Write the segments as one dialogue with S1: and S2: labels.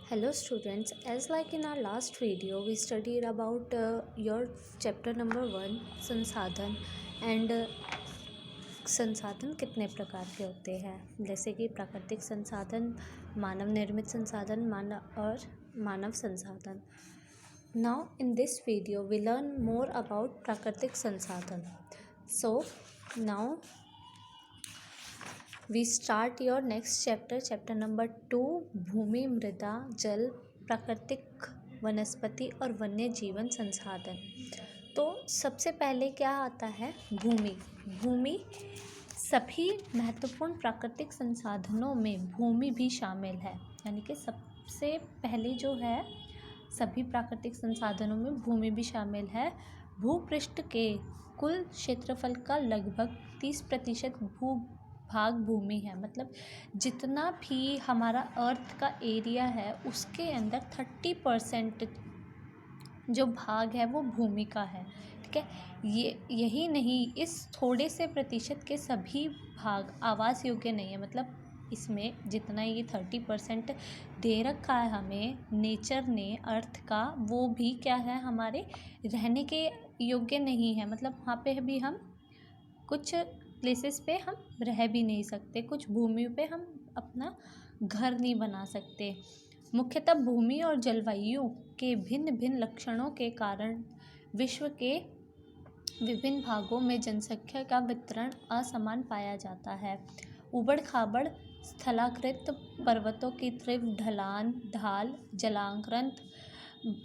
S1: Hello students, as like in our last video we studied about your chapter number 1 संसाधन and संसाधन कितने प्रकार के होते हैं, जैसे कि प्राकृतिक संसाधन, मानव निर्मित संसाधन, मानव संसाधन. Now in this video we learn more about प्राकृतिक संसाधन. So now we start your next chapter number 2, भूमि, मृदा, जल, प्राकृतिक वनस्पति और वन्य जीवन संसाधन. तो सबसे पहले क्या आता है? भूमि. भूमि सभी महत्वपूर्ण प्राकृतिक संसाधनों में भूमि भी शामिल है, यानी कि सबसे पहले जो है सभी प्राकृतिक संसाधनों में भूमि भी शामिल है. भूपृष्ठ के कुल क्षेत्रफल का लगभग 30% भूभाग भूमि है. मतलब जितना भी हमारा अर्थ का एरिया है उसके अंदर 30% जो भाग है वो भूमि का है. ठीक है, यही नहीं, इस थोड़े से प्रतिशत के सभी भाग आवास योग्य नहीं है. मतलब इसमें जितना ये 30% दे रखा है हमें नेचर ने, अर्थ का, वो भी क्या है, हमारे रहने के योग्य नहीं है. मतलब वहाँ पे भी हम कुछ प्लेसेस पे हम रह भी नहीं सकते, कुछ भूमि पे हम अपना घर नहीं बना सकते. मुख्यतः भूमि और जलवायु के भिन्न भिन्न लक्षणों के कारण विश्व के विभिन्न भागों में जनसंख्या का वितरण असमान पाया जाता है. उबड़ खाबड़ स्थलाकृत पर्वतों की तीव्र ढलान, ढाल, जलांतरण,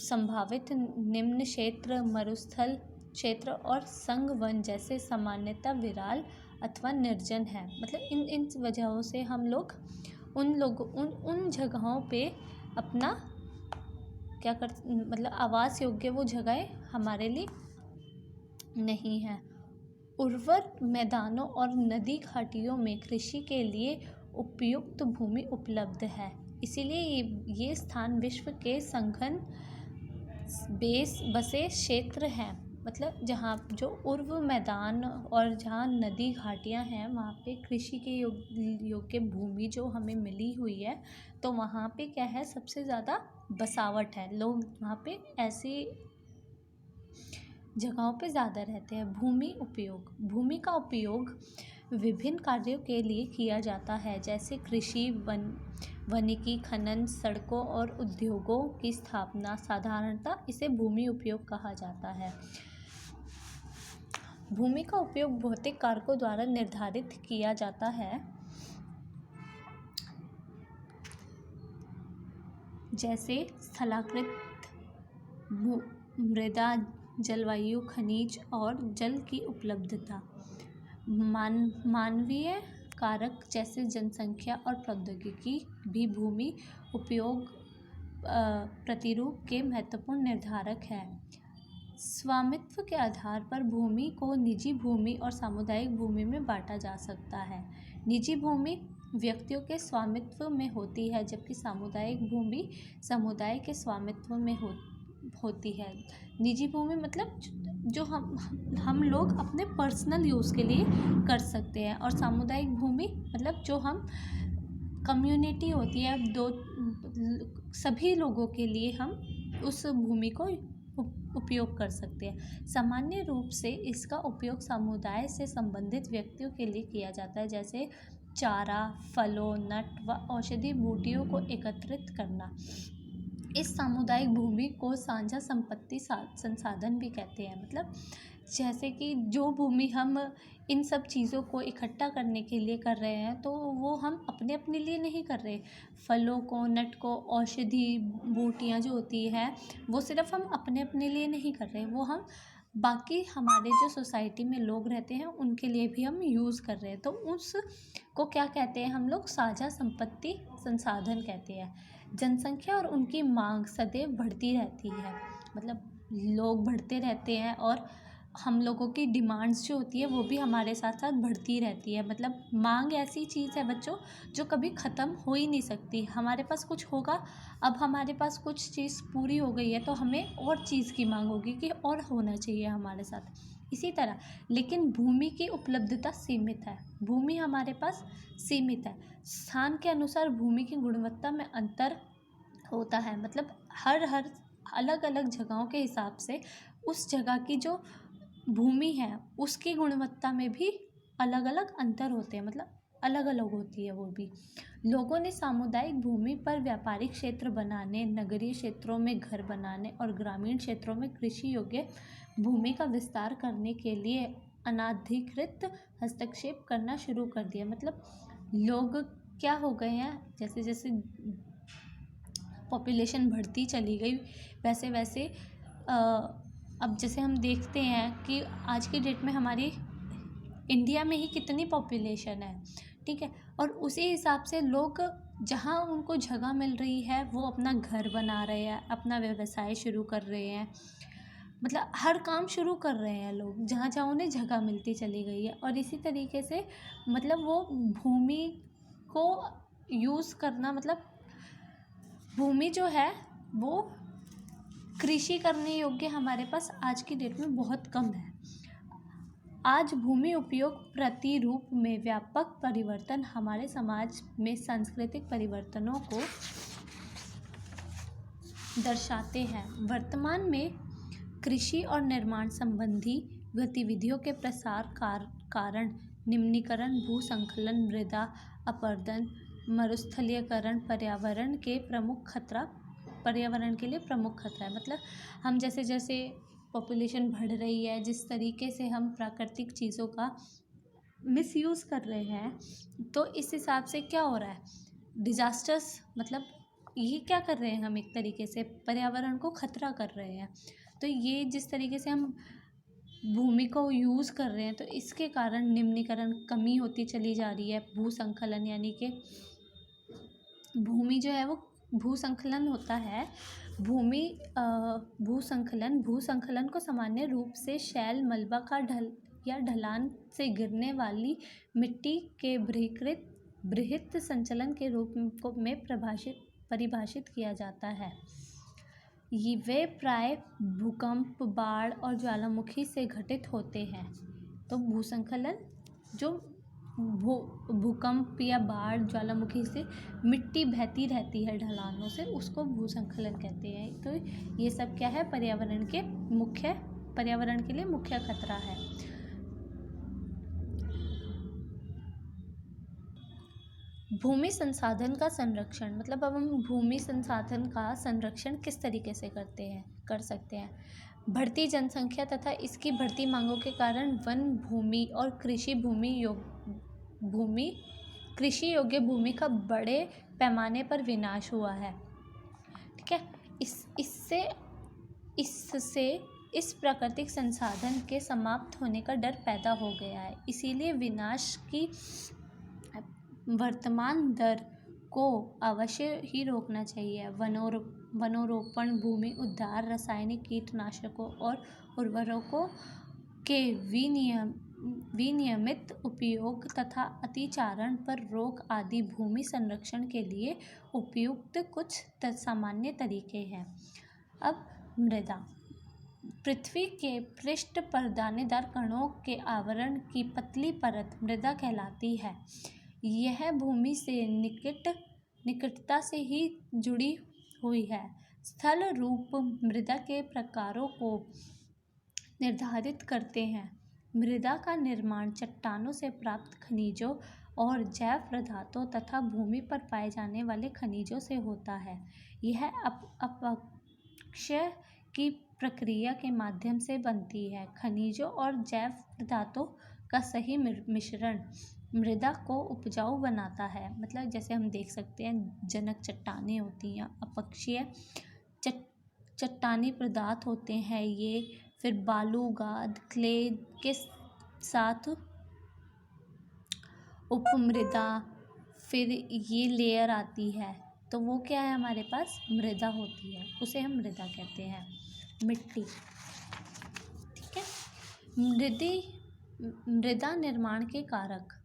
S1: संभावित निम्न क्षेत्र, मरुस्थल क्षेत्र और संघ वन जैसे सामान्यतः विराल अथवा निर्जन है. मतलब इन वजहों से हम लोग उन जगहों पे अपना क्या कर, मतलब आवास योग्य वो जगह हमारे लिए नहीं है. उर्वर मैदानों और नदी घाटियों में कृषि के लिए उपयुक्त भूमि उपलब्ध है. इसीलिए ये स्थान विश्व के सघन बसे क्षेत्र हैं. मतलब जहाँ जो उर्वर मैदान और जहाँ नदी घाटियाँ हैं वहाँ पे कृषि के योग्य भूमि जो हमें मिली हुई है, तो वहाँ पे क्या है, सबसे ज़्यादा बसावट है. लोग वहाँ पे ऐसी जगहों पे ज़्यादा रहते हैं. भूमि उपयोग. भूमि का उपयोग विभिन्न कार्यों के लिए किया जाता है, जैसे कृषि, वानिकी, खनन, सड़कों और उद्योगों की स्थापना. साधारणतः इसे भूमि उपयोग कहा जाता है. भूमि का उपयोग भौतिक कारकों द्वारा निर्धारित किया जाता है, जैसे स्थलाकृत, मृदा, जलवायु, खनिज और जल की उपलब्धता. मानवीय कारक जैसे जनसंख्या और प्रौद्योगिकी भी भूमि उपयोग प्रतिरूप के महत्वपूर्ण निर्धारक है. स्वामित्व के आधार पर भूमि को निजी भूमि और सामुदायिक भूमि में बांटा जा सकता है. निजी भूमि व्यक्तियों के स्वामित्व में होती है, जबकि सामुदायिक भूमि समुदाय के स्वामित्व में होती है. निजी भूमि मतलब जो हम लोग अपने पर्सनल यूज़ के लिए कर सकते हैं, और सामुदायिक भूमि मतलब जो हम कम्युनिटी होती है, दो सभी लोगों के लिए हम उस भूमि को उपयोग कर सकते हैं. सामान्य रूप से इसका उपयोग समुदाय से संबंधित व्यक्तियों के लिए किया जाता है, जैसे चारा, फलों, नट व औषधि बूटियों को एकत्रित करना. इस सामुदायिक भूमि को साझा संपत्ति संसाधन भी कहते हैं. मतलब जैसे कि जो भूमि हम इन सब चीज़ों को इकट्ठा करने के लिए कर रहे हैं, तो वो हम अपने लिए नहीं कर रहे. फलों को, नट को, औषधि बूटियाँ जो होती है वो सिर्फ हम अपने लिए नहीं कर रहे, वो हम बाकी हमारे जो सोसाइटी में लोग रहते हैं उनके लिए भी हम यूज़ कर रहे हैं. तो उसको क्या कहते हैं हम लोग? साझा संपत्ति संसाधन कहते हैं. जनसंख्या और उनकी मांग सदैव बढ़ती रहती है. मतलब लोग बढ़ते रहते हैं और हम लोगों की डिमांड्स जो होती है वो भी हमारे साथ साथ बढ़ती रहती है. मतलब मांग ऐसी चीज़ है बच्चों जो कभी ख़त्म हो ही नहीं सकती. हमारे पास कुछ होगा, अब हमारे पास कुछ चीज़ पूरी हो गई है तो हमें और चीज़ की मांग होगी कि और होना चाहिए हमारे साथ. इसी तरह लेकिन भूमि की उपलब्धता सीमित है. भूमि हमारे पास सीमित है. स्थान के अनुसार भूमि की गुणवत्ता में अंतर होता है। मतलब हर हर अलग अलग जगहों के हिसाब से उस जगह की जो भूमि है उसकी गुणवत्ता में भी अलग अलग अंतर होते हैं, मतलब अलग अलग होती है वो भी। लोगों ने सामुदायिक भूमि पर व्यापारिक क्षेत्र बनाने, नगरीय क्षेत्रों में घर बनाने और ग्रामीण क्षेत्रों में कृषि योग्य भूमि का विस्तार करने के लिए अनाधिकृत हस्तक्षेप करना शुरू कर दिया। मतलब लोग क्या हो गए हैं, जैसे जैसे पॉपुलेशन बढ़ती चली गई वैसे वैसे अब जैसे हम देखते हैं कि आज की डेट में हमारी इंडिया में ही कितनी पॉपुलेशन है, ठीक है, और उसी हिसाब से लोग जहाँ उनको जगह मिल रही है वो अपना घर बना रहे हैं, अपना व्यवसाय शुरू कर रहे हैं, मतलब हर काम शुरू कर रहे हैं लोग जहाँ जहाँ उन्हें जगह मिलती चली गई है। और इसी तरीके से मतलब वो भूमि को यूज़ करना, मतलब भूमि जो है वो कृषि करने योग्य हमारे पास आज की डेट में बहुत कम है। आज भूमि उपयोग प्रतिरूप में व्यापक परिवर्तन हमारे समाज में सांस्कृतिक परिवर्तनों को दर्शाते हैं। वर्तमान में कृषि और निर्माण संबंधी गतिविधियों के प्रसार कारण निम्नीकरण, भूसंखलन, मृदा अपरदन, मरुस्थलीकरण पर्यावरण के लिए प्रमुख खतरा है। मतलब हम जैसे जैसे पॉपुलेशन बढ़ रही है, जिस तरीके से हम प्राकृतिक चीज़ों का मिसयूज़ कर रहे हैं, तो इस हिसाब से क्या हो रहा है, डिज़ास्टर्स, मतलब ये क्या कर रहे हैं, हम एक तरीके से पर्यावरण को खतरा कर रहे हैं। तो ये जिस तरीके से हम भूमि को यूज़ कर रहे हैं तो इसके कारण निम्नीकरण कमी होती चली जा रही है। भूसंखलन यानी कि भूमि जो है वो भूसंखलन होता है। भूसंखलन को सामान्य रूप से शैल, मलबा का ढलान से गिरने वाली मिट्टी के बृहत संचलन के रूप में परिभाषित किया जाता है। ये वे प्राय भूकंप, बाढ़ और ज्वालामुखी से घटित होते हैं। तो भूसंखलन जो भूकंप या बाढ़, ज्वालामुखी से मिट्टी बहती रहती है ढलानों से, उसको भूसंखलन कहते हैं। तो ये सब क्या है, पर्यावरण के लिए मुख्य खतरा है। भूमि संसाधन का संरक्षण, मतलब अब हम भूमि संसाधन का संरक्षण किस तरीके से कर सकते हैं। बढ़ती जनसंख्या तथा इसकी बढ़ती मांगों के कारण वन भूमि और कृषि योग्य भूमि का बड़े पैमाने पर विनाश हुआ है, ठीक है। इससे इस प्राकृतिक संसाधन के समाप्त होने का डर पैदा हो गया है। इसीलिए विनाश की वर्तमान दर को अवश्य ही रोकना चाहिए। वनोरोपण, भूमि उद्धार, रासायनिक कीटनाशकों और उर्वरकों के विनियमित उपयोग तथा अतिचारण पर रोक आदि भूमि संरक्षण के लिए उपयुक्त कुछ सामान्य तरीके हैं। अब मृदा, पृथ्वी के पृष्ठ पर दानेदार कणों के आवरण की पतली परत मृदा कहलाती है। यह भूमि से निकटता से ही जुड़ी हुई है। स्थल रूप मृदा के प्रकारों को निर्धारित करते हैं। मृदा का निर्माण चट्टानों से प्राप्त खनिजों और जैव पदार्थों तथा भूमि पर पाए जाने वाले खनिजों से होता है। यह अपक्षय की प्रक्रिया के माध्यम से बनती है। खनिजों और जैव पदार्थों का सही मिश्रण मृदा को उपजाऊ बनाता है। मतलब जैसे हम देख सकते हैं, जनक चट्टानें होती हैं, अपक्षीय चट्टानी पदार्थ होते हैं ये, फिर बालू, गाद, क्ले के साथ उपमृदा, फिर ये लेयर आती है, तो वो क्या है, हमारे पास मृदा होती है, उसे हम मृदा कहते हैं। मिट्टी, ठीक है। मृदा निर्माण के कारक,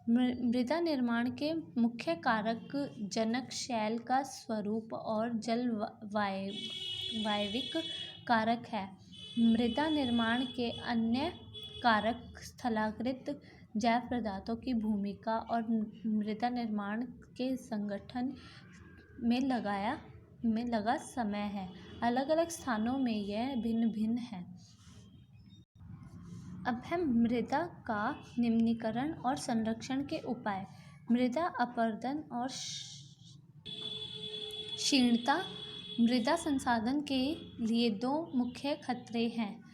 S1: मृदा निर्माण के मुख्य कारक जनक, शैल का स्वरूप और जलवायविक कारक है। मृदा निर्माण के अन्य कारक स्थलाकृत जैव पदार्थों की भूमिका और मृदा निर्माण के संगठन में लगा समय है। अलग अलग स्थानों में यह भिन्न भिन्न है। अब है मृदा का निम्नीकरण और संरक्षण के उपाय। मृदा अपरदन और क्षीणता। मृदा संसाधन के लिए दो मुख्य खतरे हैं।